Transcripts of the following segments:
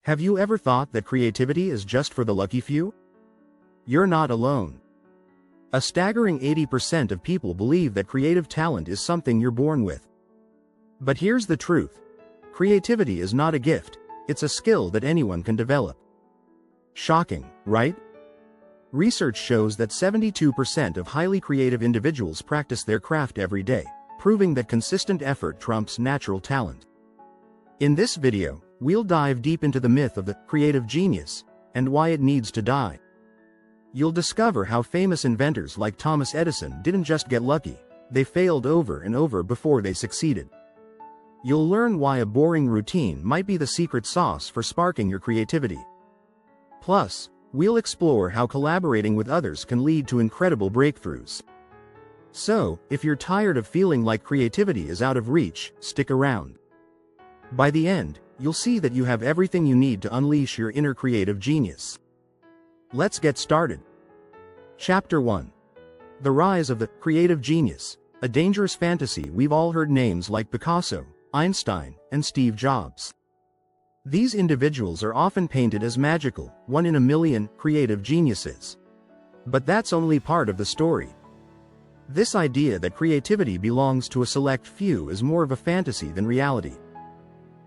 Have you ever thought that creativity is just for the lucky few? You're not alone. A staggering 80% of people believe that creative talent is something you're born with. But here's the truth. Creativity is not a gift, it's a skill that anyone can develop. Shocking, right? Research shows that 72% of highly creative individuals practice their craft every day, proving that consistent effort trumps natural talent. In this video, we'll dive deep into the myth of the creative genius and why it needs to die. You'll discover how famous inventors like Thomas Edison didn't just get lucky, they failed over and over before they succeeded. You'll learn why a boring routine might be the secret sauce for sparking your creativity. Plus, we'll explore how collaborating with others can lead to incredible breakthroughs. So, if you're tired of feeling like creativity is out of reach, stick around. By the end, you'll see that you have everything you need to unleash your inner creative genius. Let's get started. Chapter 1. The Rise of the Creative Genius, a dangerous fantasy. We've all heard names like Picasso, Einstein, and Steve Jobs. These individuals are often painted as magical, one in a million creative geniuses. But that's only part of the story. This idea that creativity belongs to a select few is more of a fantasy than reality.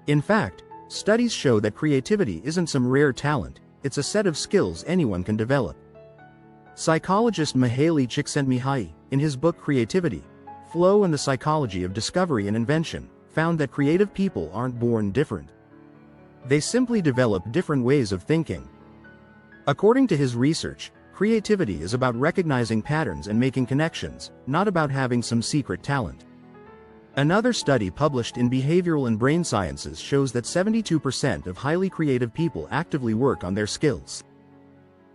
In fact, studies show that creativity isn't some rare talent, it's a set of skills anyone can develop. Psychologist Mihaly Csikszentmihalyi, in his book Creativity, Flow and the Psychology of Discovery and Invention, found that creative people aren't born different. They simply develop different ways of thinking. According to his research, creativity is about recognizing patterns and making connections, not about having some secret talent. Another study published in Behavioral and Brain Sciences shows that 72% of highly creative people actively work on their skills.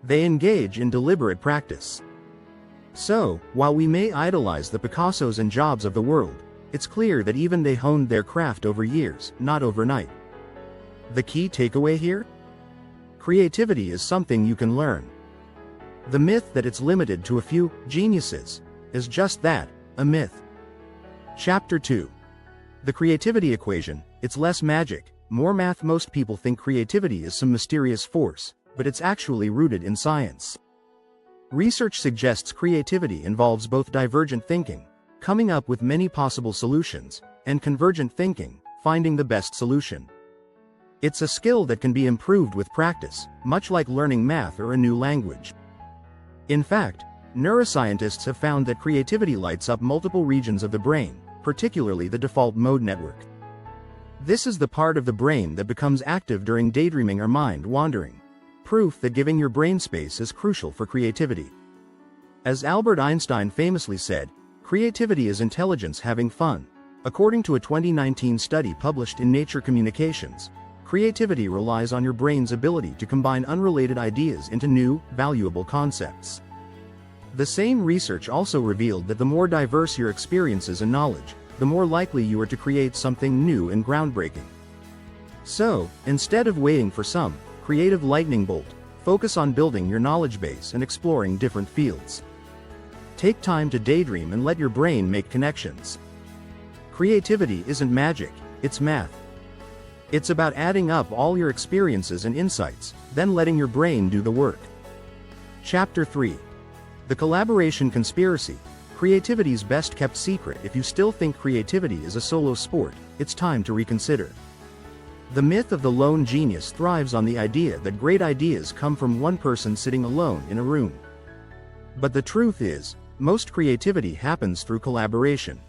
They engage in deliberate practice. So, while we may idolize the Picassos and Jobs of the world, it's clear that even they honed their craft over years, not overnight. The key takeaway here? Creativity is something you can learn. The myth that it's limited to a few geniuses is just that, a myth. Chapter 2. The Creativity Equation. It's less magic, more math. Most people think creativity is some mysterious force, but it's actually rooted in science. Research suggests creativity involves both divergent thinking, coming up with many possible solutions, and convergent thinking, finding the best solution. It's a skill that can be improved with practice, much like learning math or a new language. In fact, neuroscientists have found that creativity lights up multiple regions of the brain, particularly the default mode network. This is the part of the brain that becomes active during daydreaming or mind wandering, proof that giving your brain space is crucial for creativity. As Albert Einstein famously said, creativity is intelligence having fun. According to a 2019 study published in Nature Communications, creativity relies on your brain's ability to combine unrelated ideas into new, valuable concepts. The same research also revealed that the more diverse your experiences and knowledge, the more likely you are to create something new and groundbreaking. So, instead of waiting for some creative lightning bolt, focus on building your knowledge base and exploring different fields. Take time to daydream and let your brain make connections. Creativity isn't magic, it's math. It's about adding up all your experiences and insights, then letting your brain do the work. Chapter 3. The Collaboration Conspiracy. Creativity's best kept secret. If you still think creativity is a solo sport, it's time to reconsider. The myth of the lone genius thrives on the idea that great ideas come from one person sitting alone in a room. But the truth is, most creativity happens through collaboration.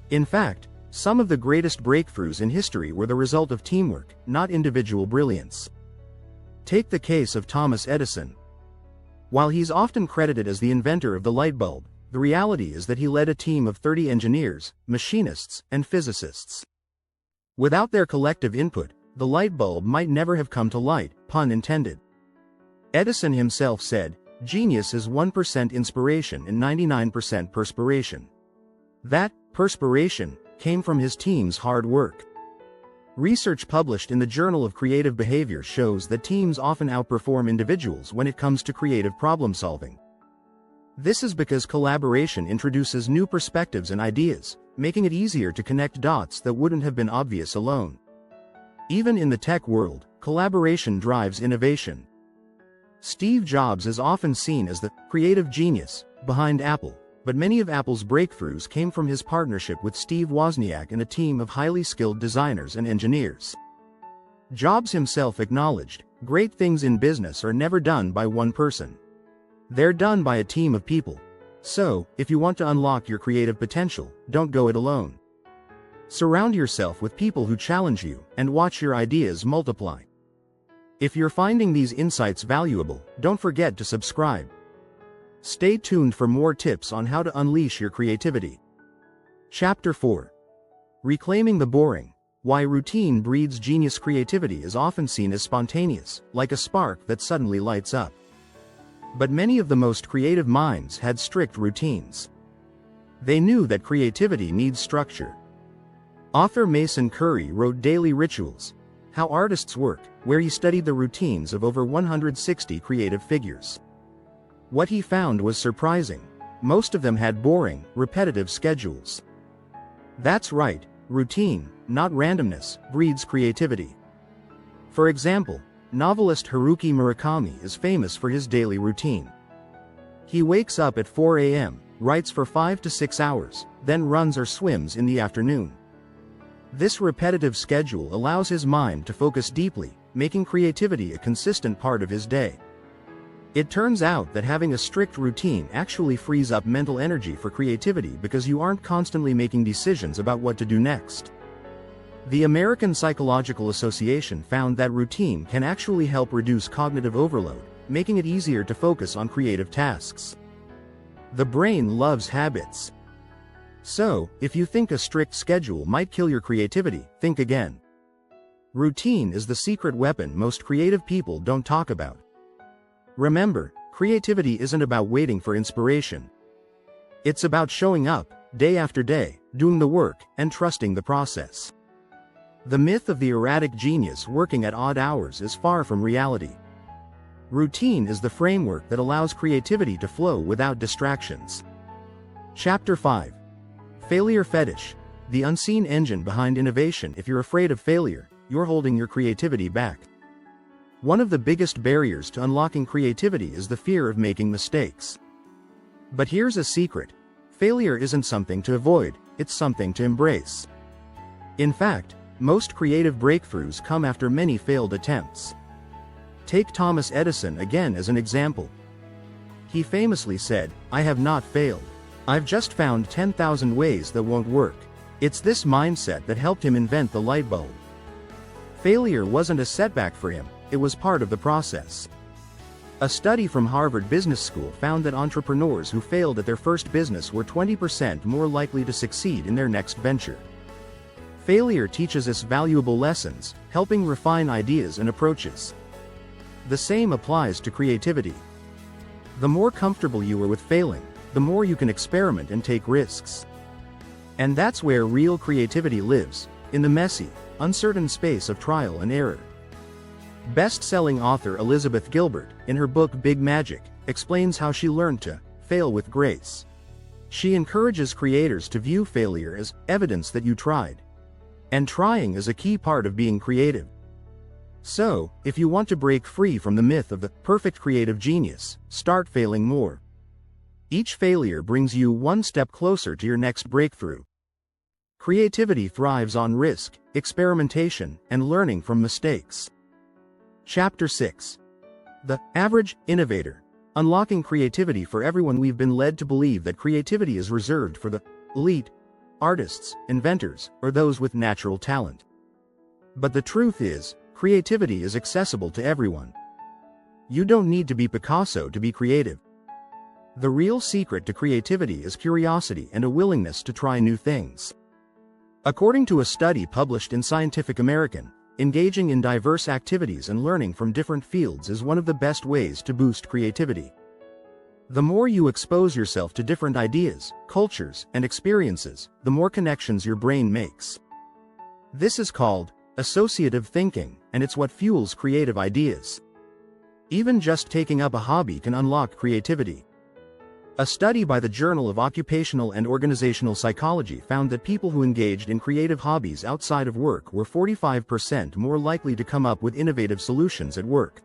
In fact, some of the greatest breakthroughs in history were the result of teamwork, not individual brilliance. Take the case of Thomas Edison. While he's often credited as the inventor of the light bulb, the reality is that he led a team of 30 engineers, machinists, and physicists. Without their collective input, the light bulb might never have come to light, pun intended. Edison himself said, "Genius is 1% inspiration and 99% perspiration." That perspiration came from his team's hard work. Research published in the Journal of Creative Behavior shows that teams often outperform individuals when it comes to creative problem solving. This is because collaboration introduces new perspectives and ideas, making it easier to connect dots that wouldn't have been obvious alone. Even in the tech world, collaboration drives innovation. Steve Jobs is often seen as the creative genius behind Apple, but many of Apple's breakthroughs came from his partnership with Steve Wozniak and a team of highly skilled designers and engineers. Jobs himself acknowledged, "Great things in business are never done by one person. They're done by a team of people." So, if you want to unlock your creative potential, don't go it alone. Surround yourself with people who challenge you, and watch your ideas multiply. If you're finding these insights valuable, don't forget to subscribe. Stay tuned for more tips on how to unleash your creativity. Chapter 4. Reclaiming the boring. Why routine breeds genius. Creativity is often seen as spontaneous, like a spark that suddenly lights up. But many of the most creative minds had strict routines. They knew that creativity needs structure. Author Mason Curry wrote Daily Rituals: How Artists Work, where he studied the routines of over 160 creative figures. What he found was surprising. Most of them had boring, repetitive schedules. That's right, routine, not randomness, breeds creativity. For example, novelist Haruki Murakami is famous for his daily routine. He wakes up at 4 a.m., writes for 5 to 6 hours, then runs or swims in the afternoon. This repetitive schedule allows his mind to focus deeply, making creativity a consistent part of his day. It turns out that having a strict routine actually frees up mental energy for creativity because you aren't constantly making decisions about what to do next. The American Psychological Association found that routine can actually help reduce cognitive overload, making it easier to focus on creative tasks. The brain loves habits. So, if you think a strict schedule might kill your creativity, think again. Routine is the secret weapon most creative people don't talk about. Remember, creativity isn't about waiting for inspiration. It's about showing up, day after day, doing the work, and trusting the process. The myth of the erratic genius working at odd hours is far from reality. Routine is the framework that allows creativity to flow without distractions. Chapter 5. Failure Fetish. The unseen engine behind innovation. If you're afraid of failure, you're holding your creativity back. One of the biggest barriers to unlocking creativity is the fear of making mistakes. But here's a secret. Failure isn't something to avoid, it's something to embrace. In fact, most creative breakthroughs come after many failed attempts. Take Thomas Edison again as an example. He famously said, "I have not failed. I've just found 10,000 ways that won't work." It's this mindset that helped him invent the light bulb. Failure wasn't a setback for him, it was part of the process. A study from Harvard Business School found that entrepreneurs who failed at their first business were 20% more likely to succeed in their next venture. Failure teaches us valuable lessons, helping refine ideas and approaches. The same applies to creativity. The more comfortable you are with failing, the more you can experiment and take risks. And that's where real creativity lives, in the messy, uncertain space of trial and error. Best-selling author Elizabeth Gilbert, in her book Big Magic, explains how she learned to fail with grace. She encourages creators to view failure as evidence that you tried. And trying is a key part of being creative. So, if you want to break free from the myth of the perfect creative genius, start failing more. Each failure brings you one step closer to your next breakthrough. Creativity thrives on risk, experimentation, and learning from mistakes. Chapter 6. The Average Innovator. Unlocking creativity for everyone. We've been led to believe that creativity is reserved for the elite, artists, inventors, or those with natural talent. But the truth is, creativity is accessible to everyone. You don't need to be Picasso to be creative. The real secret to creativity is curiosity and a willingness to try new things. According to a study published in Scientific American, engaging in diverse activities and learning from different fields is one of the best ways to boost creativity. The more you expose yourself to different ideas, cultures, and experiences, the more connections your brain makes. This is called associative thinking, and it's what fuels creative ideas. Even just taking up a hobby can unlock creativity. A study by the Journal of Occupational and Organizational Psychology found that people who engaged in creative hobbies outside of work were 45% more likely to come up with innovative solutions at work.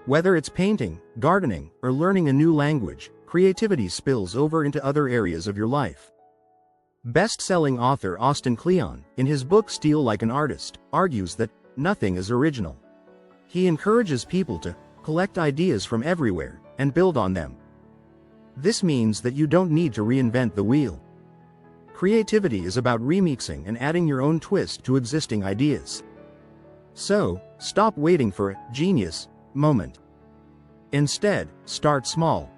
Whether it's painting, gardening, or learning a new language, creativity spills over into other areas of your life. Best-selling author Austin Kleon, in his book Steal Like an Artist, argues that nothing is original. He encourages people to collect ideas from everywhere and build on them. This means that you don't need to reinvent the wheel. Creativity is about remixing and adding your own twist to existing ideas. So, stop waiting for a genius moment. Instead, start small.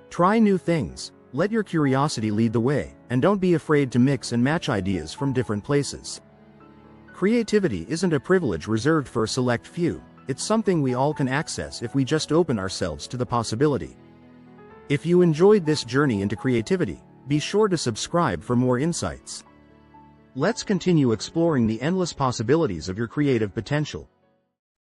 Try new things, let your curiosity lead the way, and don't be afraid to mix and match ideas from different places. Creativity isn't a privilege reserved for a select few, it's something we all can access if we just open ourselves to the possibility. If you enjoyed this journey into creativity, be sure to subscribe for more insights. Let's continue exploring the endless possibilities of your creative potential.